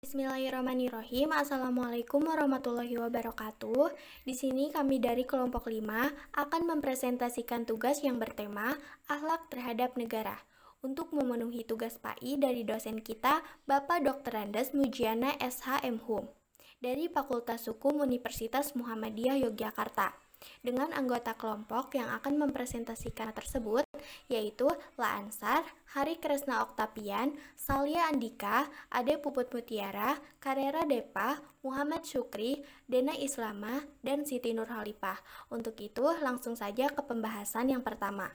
Bismillahirrahmanirrahim. Assalamualaikum warahmatullahi wabarakatuh. Di sini kami dari kelompok 5 akan mempresentasikan tugas yang bertema akhlak terhadap negara. Untuk memenuhi tugas PAI dari dosen kita, Bapak Dr. Andes Mujiana SHM Hum dari Fakultas Hukum Universitas Muhammadiyah Yogyakarta. Dengan anggota kelompok yang akan mempresentasikan tersebut yaitu La Ansar, Hari Kresna Oktapian, Salia Andika, Ade Puput Mutiara, Karera Depa, Muhammad Syukri, Dena Islama, dan Siti Nurhalipah. Untuk itu langsung saja ke pembahasan yang pertama.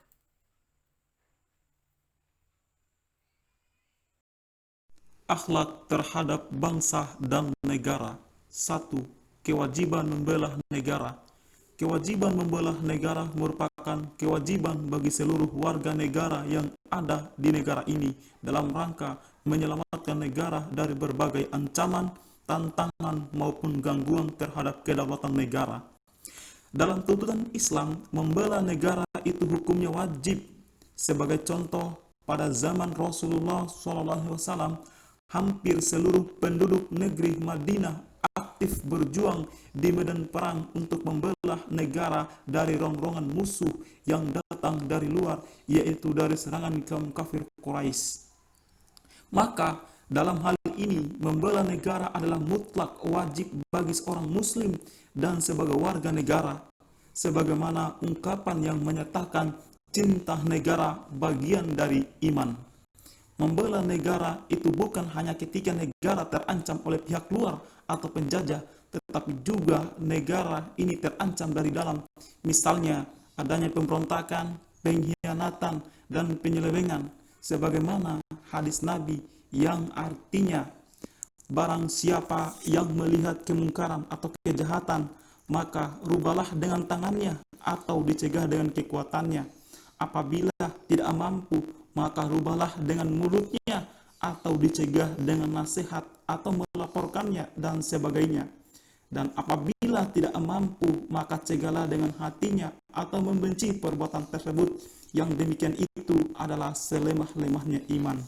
Akhlak terhadap bangsa dan negara. 1. Kewajiban membela negara. Kewajiban membela negara merupakan kewajiban bagi seluruh warga negara yang ada di negara ini dalam rangka menyelamatkan negara dari berbagai ancaman, tantangan maupun gangguan terhadap kedaulatan negara. Dalam tuntutan Islam, membela negara itu hukumnya wajib. Sebagai contoh, pada zaman Rasulullah SAW, hampir seluruh penduduk negeri Madinah aktif berjuang di medan perang untuk membela negara dari rongrongan musuh yang datang dari luar, yaitu dari serangan kaum kafir Quraisy. Maka dalam hal ini membela negara adalah mutlak wajib bagi seorang muslim dan sebagai warga negara, sebagaimana ungkapan yang menyatakan cinta negara bagian dari iman. Membela negara itu bukan hanya ketika negara terancam oleh pihak luar atau penjajah, tetapi juga negara ini terancam dari dalam. Misalnya, adanya pemberontakan, pengkhianatan, dan penyelewengan. Sebagaimana hadis Nabi yang artinya, barang siapa yang melihat kemungkaran atau kejahatan, maka rubahlah dengan tangannya atau dicegah dengan kekuatannya. Apabila tidak mampu, maka rubahlah dengan mulutnya atau dicegah dengan nasihat atau melaporkannya dan sebagainya. Dan apabila tidak mampu, maka cegahlah dengan hatinya atau membenci perbuatan tersebut. Yang demikian itu adalah selemah-lemahnya iman.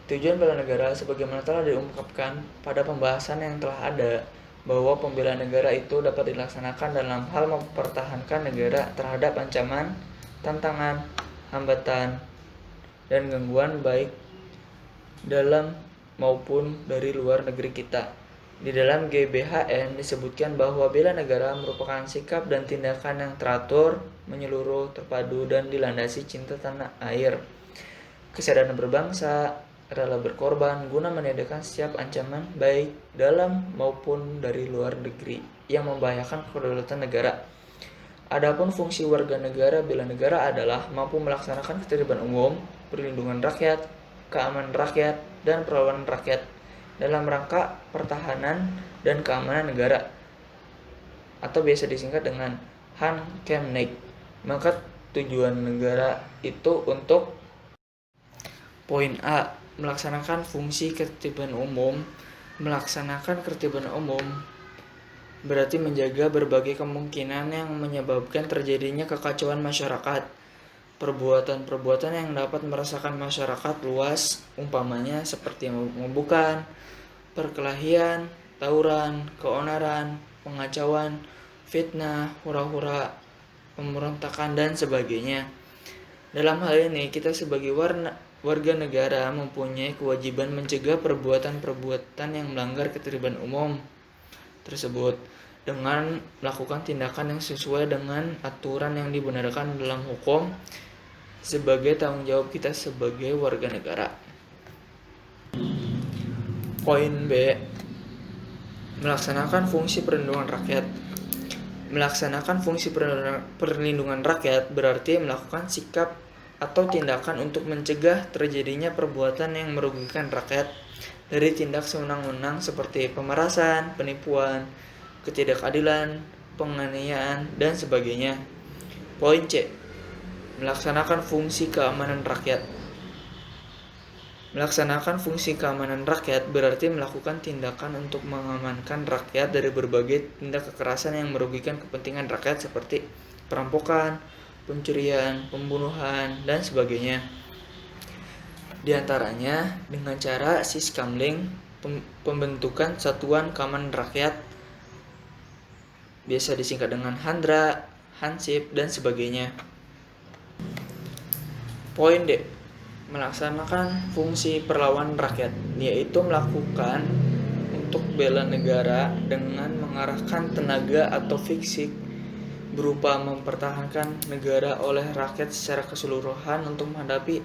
Tujuan bela negara sebagaimana telah diungkapkan pada pembahasan yang telah ada, bahwa pembelaan negara itu dapat dilaksanakan dalam hal mempertahankan negara terhadap ancaman, tantangan, hambatan, dan gangguan baik dalam maupun dari luar negeri kita. Di dalam GBHN disebutkan bahwa bela negara merupakan sikap dan tindakan yang teratur, menyeluruh, terpadu, dan dilandasi cinta tanah air, kesadaran berbangsa, rela berkorban guna menyediakan setiap ancaman baik dalam maupun dari luar negeri yang membahayakan kedaulatan negara. Adapun fungsi warga negara bela negara adalah mampu melaksanakan ketertiban umum, perlindungan rakyat, keamanan rakyat, dan perlawanan rakyat dalam rangka pertahanan dan keamanan negara, atau biasa disingkat dengan HANKEMNEG. Maka tujuan negara itu untuk poin A, melaksanakan fungsi ketertiban umum. Melaksanakan ketertiban umum berarti menjaga berbagai kemungkinan yang menyebabkan terjadinya kekacauan masyarakat. Perbuatan-perbuatan yang dapat meresahkan masyarakat luas, umpamanya seperti membukan, perkelahian, tawuran, keonaran, pengacauan, fitnah, hura-hura, pemberontakan, dan sebagainya. Dalam hal ini, kita sebagai warga negara mempunyai kewajiban mencegah perbuatan-perbuatan yang melanggar ketertiban umum tersebut dengan melakukan tindakan yang sesuai dengan aturan yang dibenarkan dalam hukum sebagai tanggung jawab kita sebagai warga negara. Poin B, melaksanakan fungsi perlindungan rakyat. Melaksanakan fungsi perlindungan rakyat berarti melakukan sikap atau tindakan untuk mencegah terjadinya perbuatan yang merugikan rakyat dari tindak sewenang-wenang seperti pemerasan, penipuan, ketidakadilan, penganiayaan, dan sebagainya. Poin C, melaksanakan fungsi keamanan rakyat. Melaksanakan fungsi keamanan rakyat berarti melakukan tindakan untuk mengamankan rakyat dari berbagai tindak kekerasan yang merugikan kepentingan rakyat seperti perampokan, pencurian, pembunuhan, dan sebagainya. Di antaranya dengan cara siskamling, pembentukan satuan kaman rakyat, biasa disingkat dengan Handra, Hansip, dan sebagainya. Poin D. Melaksanakan fungsi perlawanan rakyat, yaitu melakukan untuk bela negara dengan mengarahkan tenaga atau fisik berupa mempertahankan negara oleh rakyat secara keseluruhan untuk menghadapi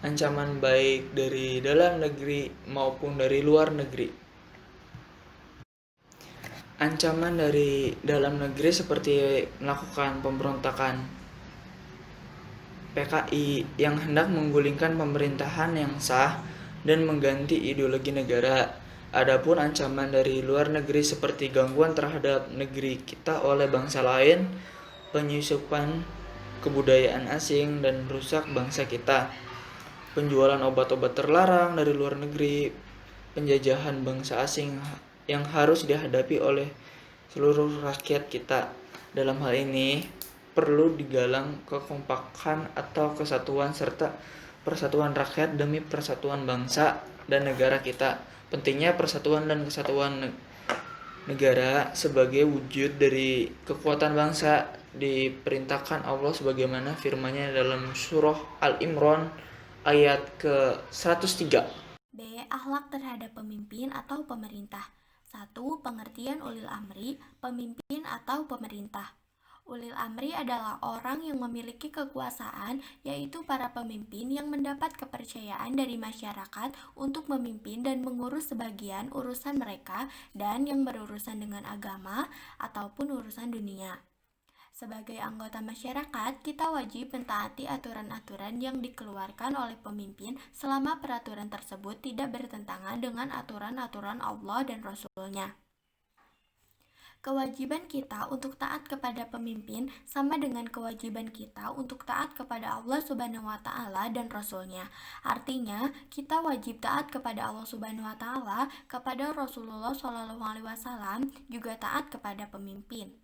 ancaman baik dari dalam negeri maupun dari luar negeri. Ancaman dari dalam negeri seperti melakukan pemberontakan PKI yang hendak menggulingkan pemerintahan yang sah dan mengganti ideologi negara. Adapun ancaman dari luar negeri seperti gangguan terhadap negeri kita oleh bangsa lain, penyusupan kebudayaan asing dan merusak bangsa kita, penjualan obat-obat terlarang dari luar negeri, penjajahan bangsa asing yang harus dihadapi oleh seluruh rakyat kita. Dalam hal ini perlu digalang kekompakan atau kesatuan serta persatuan rakyat demi persatuan bangsa dan negara kita. Pentingnya persatuan dan kesatuan negara sebagai wujud dari kekuatan bangsa diperintahkan Allah sebagaimana firman-Nya dalam surah Al-Imran ayat ke-103. B. Akhlak terhadap pemimpin atau pemerintah. 1. Pengertian ulil amri, pemimpin atau pemerintah. Ulil amri adalah orang yang memiliki kekuasaan, yaitu para pemimpin yang mendapat kepercayaan dari masyarakat untuk memimpin dan mengurus sebagian urusan mereka dan yang berurusan dengan agama ataupun urusan dunia. Sebagai anggota masyarakat, kita wajib mentaati aturan-aturan yang dikeluarkan oleh pemimpin selama peraturan tersebut tidak bertentangan dengan aturan-aturan Allah dan Rasul-Nya. Kewajiban kita untuk taat kepada pemimpin sama dengan kewajiban kita untuk taat kepada Allah Subhanahu wa Ta'ala dan Rasul-Nya. Artinya, kita wajib taat kepada Allah Subhanahu wa Ta'ala, kepada Rasulullah SAW, juga taat kepada pemimpin.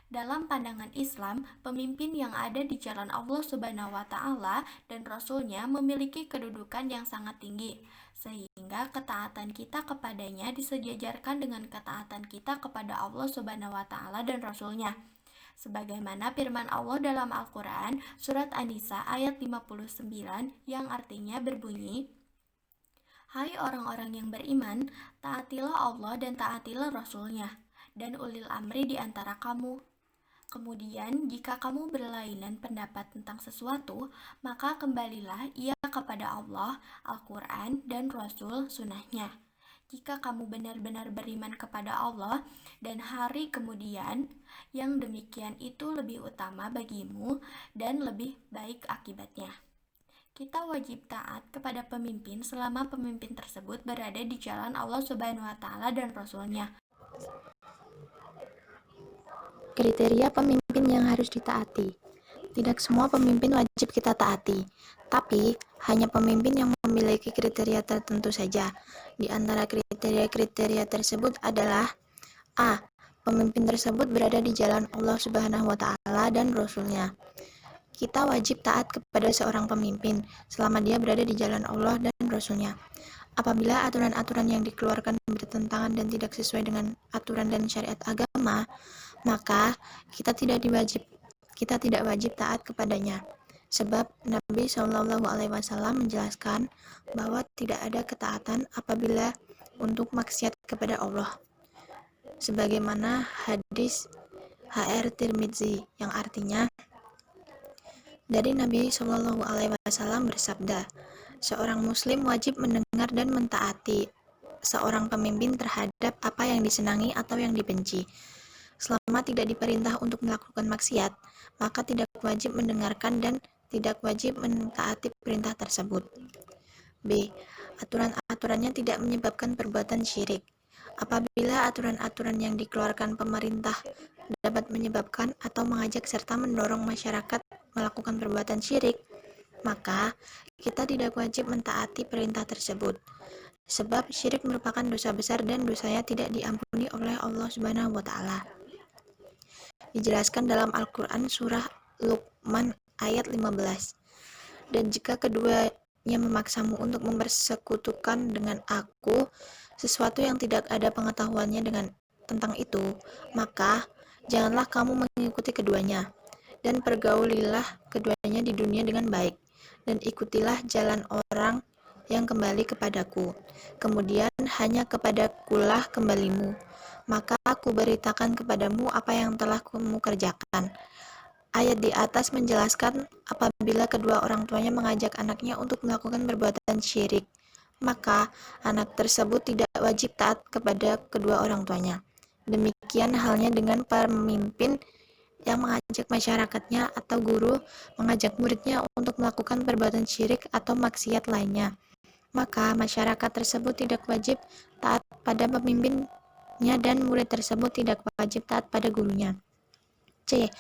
Dalam pandangan Islam, pemimpin yang ada di jalan Allah Subhanahu wa Ta'ala dan Rasul-Nya memiliki kedudukan yang sangat tinggi, sehingga ketaatan kita kepadanya disejajarkan dengan ketaatan kita kepada Allah Subhanahu wa Ta'ala dan Rasul-Nya. Sebagaimana firman Allah dalam Al-Quran, surat An-Nisa ayat 59 yang artinya berbunyi, "Hai orang-orang yang beriman, taatilah Allah dan taatilah Rasul-Nya, dan ulil amri di antara kamu. Kemudian, jika kamu berlainan pendapat tentang sesuatu, maka kembalilah ia kepada Allah, Al-Quran, dan Rasul Sunnah-Nya. Jika kamu benar-benar beriman kepada Allah dan hari kemudian, yang demikian itu lebih utama bagimu dan lebih baik akibatnya." Kita wajib taat kepada pemimpin selama pemimpin tersebut berada di jalan Allah Subhanahu wa Ta'ala dan Rasul-Nya. Kriteria pemimpin yang harus ditaati. Tidak semua pemimpin wajib kita taati, tapi hanya pemimpin yang memiliki kriteria tertentu saja. Di antara kriteria-kriteria tersebut adalah A. Pemimpin tersebut berada di jalan Allah Subhanahu wa Ta'ala dan Rasul-Nya. Kita wajib taat kepada seorang pemimpin selama dia berada di jalan Allah dan Rasul-Nya. Apabila aturan-aturan yang dikeluarkan bertentangan dan tidak sesuai dengan aturan dan syariat agama, maka kita tidak wajib taat kepadanya. Sebab Nabi SAW menjelaskan bahwa tidak ada ketaatan apabila untuk maksiat kepada Allah. Sebagaimana hadis HR Tirmidzi yang artinya, dari Nabi SAW bersabda, seorang muslim wajib mendengar dan mentaati seorang pemimpin terhadap apa yang disenangi atau yang dibenci. Selama tidak diperintah untuk melakukan maksiat, maka tidak wajib mendengarkan dan tidak wajib mentaati perintah tersebut. B. Aturan-aturannya tidak menyebabkan perbuatan syirik. Apabila aturan-aturan yang dikeluarkan pemerintah dapat menyebabkan atau mengajak serta mendorong masyarakat melakukan perbuatan syirik, maka kita tidak wajib mentaati perintah tersebut. Sebab syirik merupakan dosa besar dan dosanya tidak diampuni oleh Allah Subhanahu wa Ta'ala. Dijelaskan dalam Al-Quran surah Luqman ayat 15. Dan jika kedua ia memaksamu untuk mempersekutukan dengan aku sesuatu yang tidak ada pengetahuannya tentang itu, maka janganlah kamu mengikuti keduanya, dan pergaulilah keduanya di dunia dengan baik, dan ikutilah jalan orang yang kembali kepadaku. Kemudian hanya kepadakulah kembalimu, maka aku beritakan kepadamu apa yang telah kamu kerjakan. Ayat di atas menjelaskan apabila kedua orang tuanya mengajak anaknya untuk melakukan perbuatan syirik, maka anak tersebut tidak wajib taat kepada kedua orang tuanya. Demikian halnya dengan pemimpin yang mengajak masyarakatnya atau guru mengajak muridnya untuk melakukan perbuatan syirik atau maksiat lainnya. Maka masyarakat tersebut tidak wajib taat pada pemimpinnya dan murid tersebut tidak wajib taat pada gurunya. C.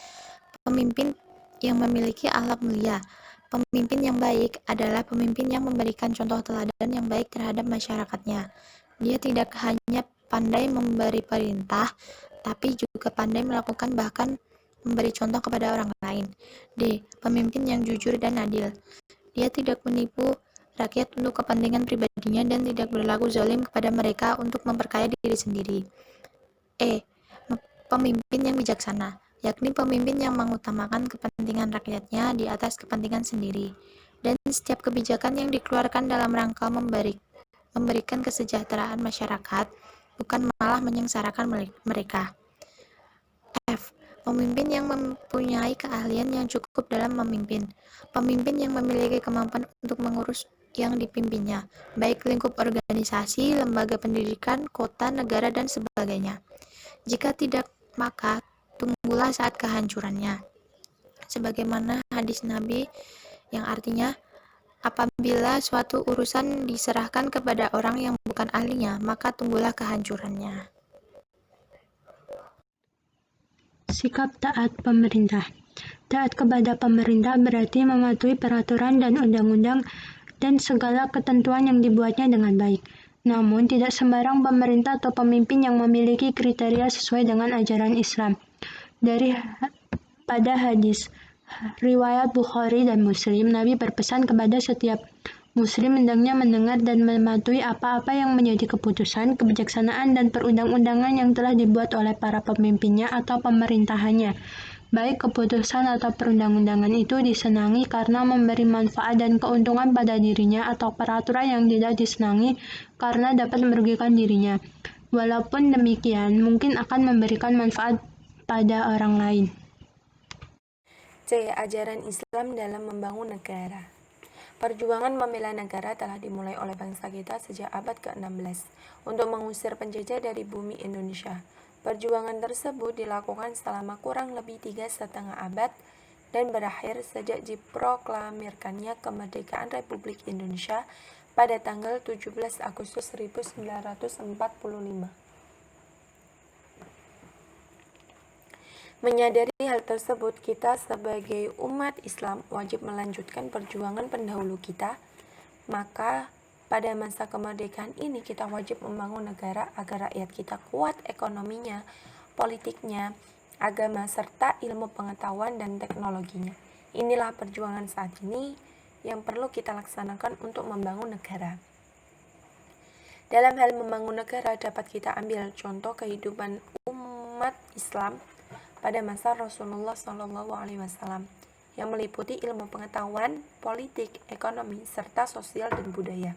Pemimpin yang memiliki akhlak mulia. Pemimpin yang baik adalah pemimpin yang memberikan contoh teladan yang baik terhadap masyarakatnya. Dia tidak hanya pandai memberi perintah, tapi juga pandai melakukan bahkan memberi contoh kepada orang lain. D. Pemimpin yang jujur dan adil. Dia tidak menipu rakyat untuk kepentingan pribadinya dan tidak berlaku zalim kepada mereka untuk memperkaya diri sendiri. E. Pemimpin yang bijaksana, yakni pemimpin yang mengutamakan kepentingan rakyatnya di atas kepentingan sendiri, dan setiap kebijakan yang dikeluarkan dalam rangka memberikan kesejahteraan masyarakat, bukan malah menyengsarakan mereka. F. Pemimpin yang mempunyai keahlian yang cukup dalam memimpin. Pemimpin yang memiliki kemampuan untuk mengurus yang dipimpinnya, baik lingkup organisasi, lembaga pendidikan, kota, negara, dan sebagainya. Jika tidak, maka tunggulah saat kehancurannya. Sebagaimana hadis Nabi yang artinya, apabila suatu urusan diserahkan kepada orang yang bukan ahlinya, maka tunggulah kehancurannya. Sikap taat pemerintah. Taat kepada pemerintah berarti mematuhi peraturan dan undang-undang dan segala ketentuan yang dibuatnya dengan baik. Namun, tidak sembarang pemerintah atau pemimpin yang memiliki kriteria sesuai dengan ajaran Islam. Pada hadis riwayat Bukhari dan Muslim, Nabi berpesan kepada setiap Muslim hendaknya mendengar dan mematuhi apa-apa yang menjadi keputusan, kebijaksanaan, dan perundang-undangan yang telah dibuat oleh para pemimpinnya atau pemerintahannya. Baik keputusan atau perundang-undangan itu disenangi karena memberi manfaat dan keuntungan pada dirinya atau peraturan yang tidak disenangi karena dapat merugikan dirinya. Walaupun demikian, mungkin akan memberikan manfaat pada orang lain. C. Ajaran Islam dalam membangun negara. Perjuangan membela negara telah dimulai oleh bangsa kita sejak abad ke-16 untuk mengusir penjajah dari bumi Indonesia. Perjuangan tersebut dilakukan selama kurang lebih 3,5 abad dan berakhir sejak diproklamirkannya kemerdekaan Republik Indonesia pada tanggal 17 Agustus 1945. Menyadari hal tersebut, kita sebagai umat Islam wajib melanjutkan perjuangan pendahulu kita. Maka pada masa kemerdekaan ini kita wajib membangun negara agar rakyat kita kuat ekonominya, politiknya, agama, serta ilmu pengetahuan dan teknologinya. Inilah perjuangan saat ini yang perlu kita laksanakan untuk membangun negara. Dalam hal membangun negara dapat kita ambil contoh kehidupan umat Islam pada masa Rasulullah SAW yang meliputi ilmu pengetahuan, politik, ekonomi, serta sosial dan budaya.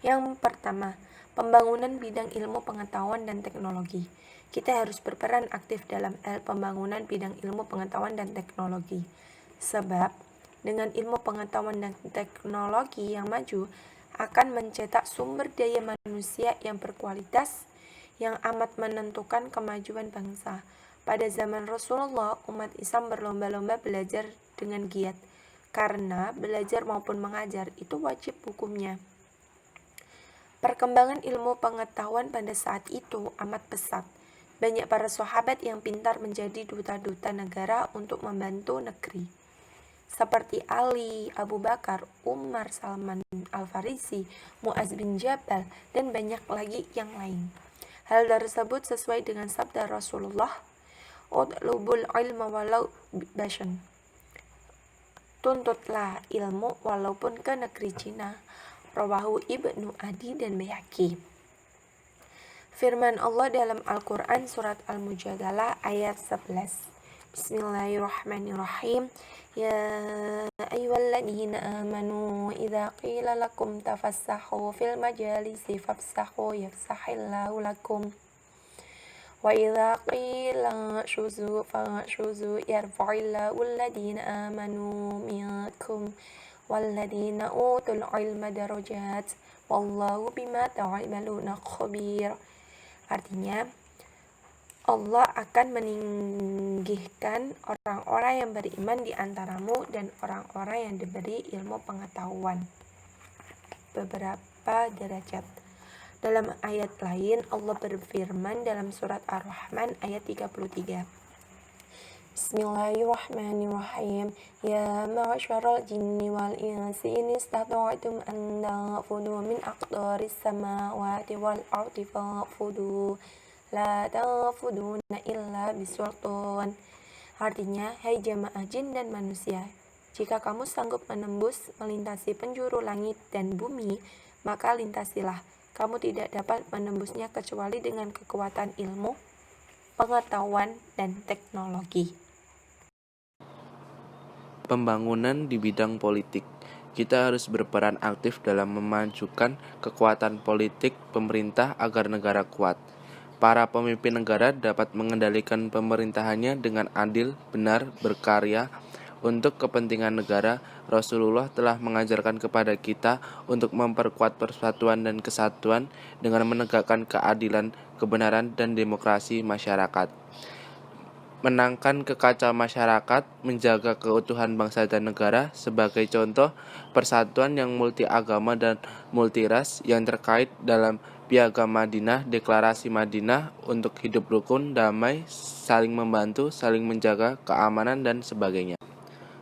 Yang pertama, pembangunan bidang ilmu pengetahuan dan teknologi. Kita harus berperan aktif dalam hal pembangunan bidang ilmu pengetahuan dan teknologi. Sebab, dengan ilmu pengetahuan dan teknologi yang maju, akan mencetak sumber daya manusia yang berkualitas, yang amat menentukan kemajuan bangsa. Pada zaman Rasulullah, umat Islam berlomba-lomba belajar dengan giat, karena belajar maupun mengajar itu wajib hukumnya. Perkembangan ilmu pengetahuan pada saat itu amat pesat. Banyak para sahabat yang pintar menjadi duta-duta negara untuk membantu negeri. Seperti Ali, Abu Bakar, Umar, Salman Al-Farisi, Mu'az bin Jabal, dan banyak lagi yang lain. Hal tersebut sesuai dengan sabda Rasulullah, "Utlubul ilma walau bashan." Tuntutlah ilmu walaupun ke negeri Cina. Rawahu Ibnu Adi dan Baihaqi. Firman Allah dalam Al-Quran surat Al-Mujadalah ayat 11. Bismillahirrahmanirrahim. Ya ayyuhalladzina amanu idza qila lakum tafassahu fil majalisi fafsahu yafsahillahu lakum. Wa idza qila shuzu fashuzu yarfa'illahu alladzina amanu minkum walladzina utul ilma darajat wallahu bima ta'maluna khabir. Artinya, Allah akan meninggikan orang-orang yang beriman di antaramu dan orang-orang yang diberi ilmu pengetahuan. Beberapa derajat. Dalam ayat lain, Allah berfirman dalam surat Ar-Rahman ayat 33. Bismillahirrahmanirrahim. Ya ma'asyaral jinni wal insi in istata'tum an tanfudu min aqdaris samawati wal ardi fanfudu la tanfuduna illa bisultan. Artinya, hai jamaah jin dan manusia, jika kamu sanggup menembus melintasi penjuru langit dan bumi, maka lintasilah. Kamu tidak dapat menembusnya kecuali dengan kekuatan ilmu, pengetahuan, dan teknologi. Pembangunan di bidang politik. Kita harus berperan aktif dalam memajukan kekuatan politik pemerintah agar negara kuat. Para pemimpin negara dapat mengendalikan pemerintahannya dengan adil, benar, berkarya untuk kepentingan negara. Rasulullah telah mengajarkan kepada kita untuk memperkuat persatuan dan kesatuan dengan menegakkan keadilan, kebenaran, dan demokrasi masyarakat. Menangkan kekacauan masyarakat, menjaga keutuhan bangsa dan negara. Sebagai contoh, persatuan yang multi agama dan multiras yang terkait dalam Piagam Madinah, Deklarasi Madinah untuk hidup rukun, damai, saling membantu, saling menjaga keamanan, dan sebagainya.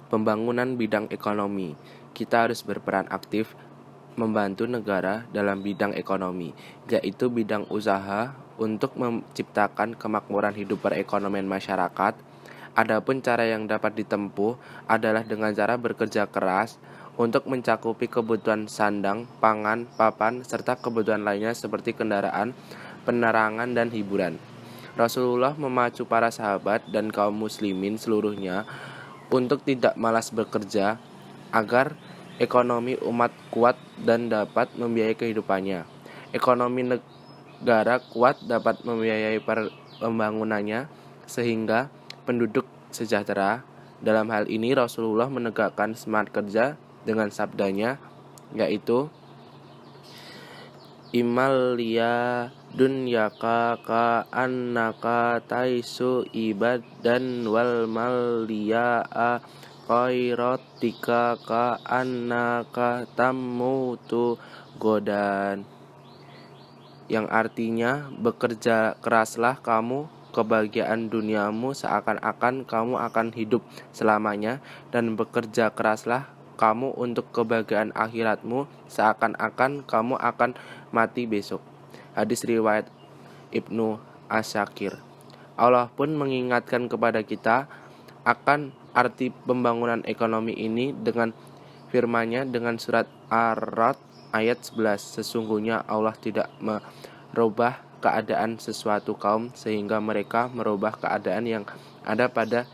Pembangunan bidang ekonomi. Kita harus berperan aktif membantu negara dalam bidang ekonomi, yaitu bidang usaha untuk menciptakan kemakmuran hidup perekonomian masyarakat. Adapun cara yang dapat ditempuh adalah dengan cara bekerja keras untuk mencakupi kebutuhan sandang, pangan, papan, serta kebutuhan lainnya seperti kendaraan, penerangan, dan hiburan. Rasulullah memacu para sahabat dan kaum muslimin seluruhnya untuk tidak malas bekerja agar ekonomi umat kuat dan dapat membiayai kehidupannya. Ekonomi negara kuat dapat membiayai pembangunannya sehingga penduduk sejahtera. Dalam hal ini Rasulullah menegakkan semangat kerja dengan sabdanya, yaitu Imal liya dunyaka ka annaka taisu ibadan wal mal liya khairatika ka annaka tamutu godan. Yang artinya, bekerja keraslah kamu, kebahagiaan duniamu seakan-akan kamu akan hidup selamanya, dan bekerja keraslah kamu untuk kebahagiaan akhiratmu seakan-akan kamu akan mati besok. Hadis riwayat Ibnu Asyakir. Allah pun mengingatkan kepada kita akan arti pembangunan ekonomi ini dengan firman-Nya dengan surat Ar-Ra'd ayat 11. Sesungguhnya Allah tidak merubah keadaan sesuatu kaum sehingga mereka merubah keadaan yang ada pada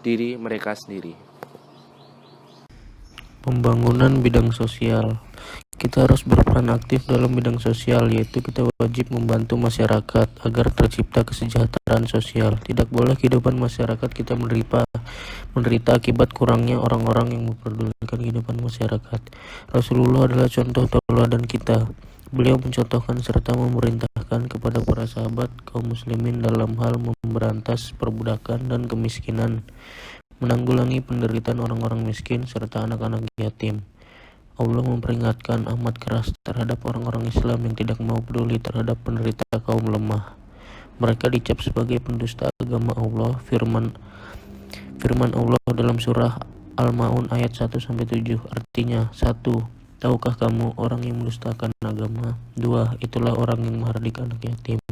diri mereka sendiri. Pembangunan bidang sosial. Kita harus berperan aktif dalam bidang sosial, yaitu kita wajib membantu masyarakat agar tercipta kesejahteraan sosial. Tidak boleh kehidupan masyarakat kita menderita akibat kurangnya orang-orang yang memperdulikan kehidupan masyarakat. Rasulullah adalah contoh tauladan kita. Beliau mencontohkan serta memerintahkan kepada para sahabat kaum muslimin dalam hal memberantas perbudakan dan kemiskinan, menanggulangi penderitaan orang-orang miskin serta anak-anak yatim. Allah memperingatkan amat keras terhadap orang-orang Islam yang tidak mau peduli terhadap penderita kaum lemah. Mereka dicap sebagai pendusta agama Allah. Firman Allah dalam surah Al-Ma'un ayat 1-7 artinya: 1. Tahukah kamu orang yang mendustakan agama? 2. Itulah orang yang menghardik anak yatim.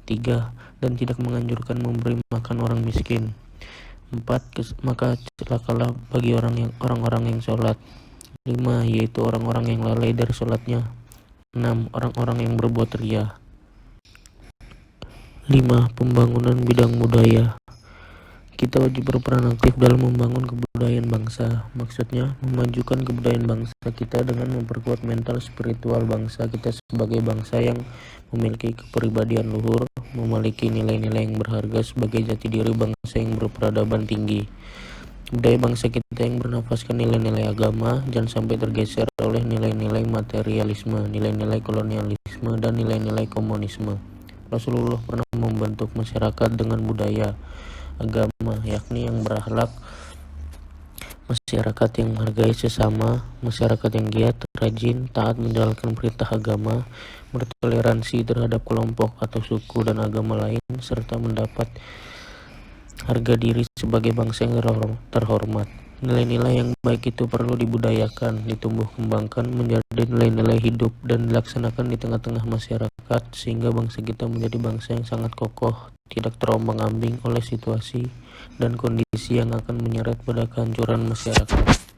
3. Dan tidak menganjurkan memberi makan orang miskin. Maka celakalah bagi orang-orang yang sholat. 5. Yaitu orang-orang yang lalai dari sholatnya. 6. Orang-orang yang berbuat riya. 5. Pembangunan bidang budaya. Kita wajib berperan aktif dalam membangun kebudayaan bangsa. Maksudnya, memajukan kebudayaan bangsa kita dengan memperkuat mental spiritual bangsa kita sebagai bangsa yang memiliki kepribadian luhur, memiliki nilai-nilai yang berharga sebagai jati diri bangsa yang berperadaban tinggi. Budaya bangsa kita yang bernafaskan nilai-nilai agama, jangan sampai tergeser oleh nilai-nilai materialisme, nilai-nilai kolonialisme, dan nilai-nilai komunisme. Rasulullah pernah membentuk masyarakat dengan budaya agama, yakni yang berakhlak, masyarakat yang menghargai sesama, masyarakat yang giat, rajin, taat menjalankan perintah agama, bertoleransi terhadap kelompok atau suku dan agama lain, serta mendapat harga diri sebagai bangsa yang terhormat. Nilai-nilai yang baik itu perlu dibudayakan, ditumbuh kembangkan menjadi nilai-nilai hidup dan dilaksanakan di tengah-tengah masyarakat sehingga bangsa kita menjadi bangsa yang sangat kokoh, tidak terombang-ambing oleh situasi dan kondisi yang akan menyeret pada kehancuran masyarakat.